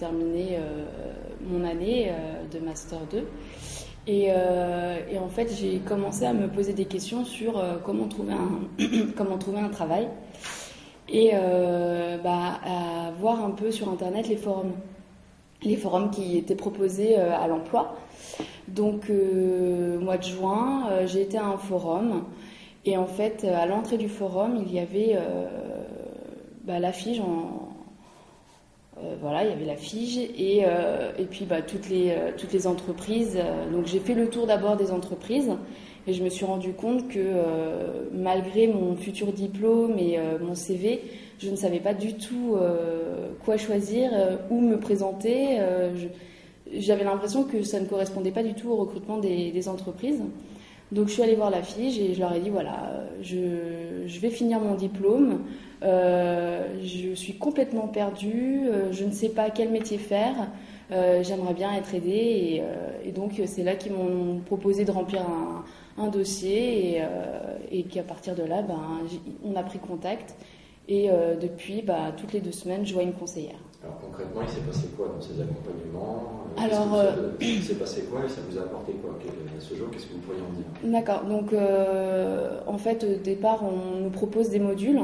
terminé mon année de Master 2. Et en fait, j'ai commencé à me poser des questions sur comment trouver un travail et à voir un peu sur Internet les forums qui étaient proposés à l'emploi. Donc, mois de juin, j'ai été à un forum et en fait, à l'entrée du forum, il y avait l'affiche voilà, il y avait l'affiche et puis toutes les entreprises. Donc j'ai fait le tour d'abord des entreprises et je me suis rendu compte que malgré mon futur diplôme et mon CV, je ne savais pas du tout quoi choisir, où me présenter. J'avais l'impression que ça ne correspondait pas du tout au recrutement des entreprises. Donc je suis allée voir l'affiche et je leur ai dit voilà, je vais finir mon diplôme, je suis complètement perdue, je ne sais pas quel métier faire, j'aimerais bien être aidée et donc c'est là qu'ils m'ont proposé de remplir un dossier et qu'à partir de là on a pris contact et depuis toutes les 2 semaines je vois une conseillère. Alors concrètement, il s'est passé quoi dans ces accompagnements? Il s'est passé quoi et ça vous a apporté quoi à ce jour? Qu'est-ce que vous pourriez en dire? D'accord, donc en fait au départ on nous propose des modules,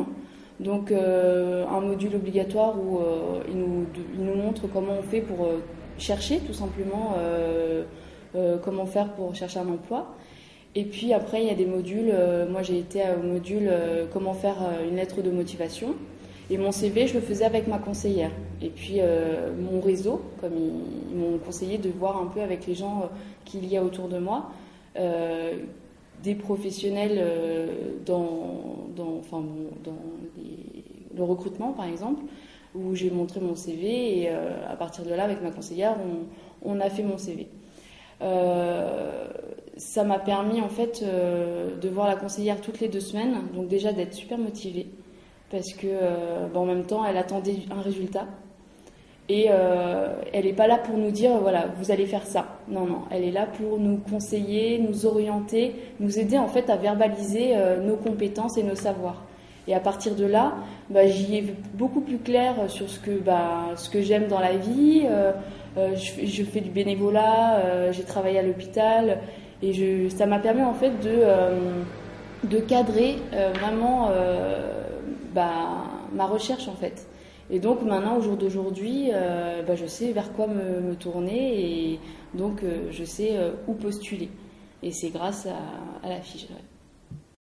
donc un module obligatoire où il nous montre comment on fait pour chercher tout simplement, comment faire pour chercher un emploi. Et puis après il y a des modules, moi j'ai été au module comment faire une lettre de motivation. Et mon CV, je le faisais avec ma conseillère. Et puis mon réseau, comme ils m'ont conseillé de voir un peu avec les gens qu'il y a autour de moi, des professionnels le recrutement par exemple, où j'ai montré mon CV et à partir de là, avec ma conseillère, on a fait mon CV. Ça m'a permis en fait de voir la conseillère toutes les 2 semaines, donc déjà d'être super motivée. Parce que en même temps, elle attendait un résultat. Et elle n'est pas là pour nous dire, voilà, vous allez faire ça. Non, elle est là pour nous conseiller, nous orienter, nous aider en fait à verbaliser nos compétences et nos savoirs. Et à partir de là, j'y ai vu beaucoup plus clair sur ce que j'aime dans la vie. Je fais du bénévolat, j'ai travaillé à l'hôpital. Et ça m'a permis en fait de cadrer vraiment ma recherche en fait. Et donc maintenant, au jour d'aujourd'hui, je sais vers quoi me tourner et donc je sais où postuler. Et c'est grâce à la fiche. Ouais.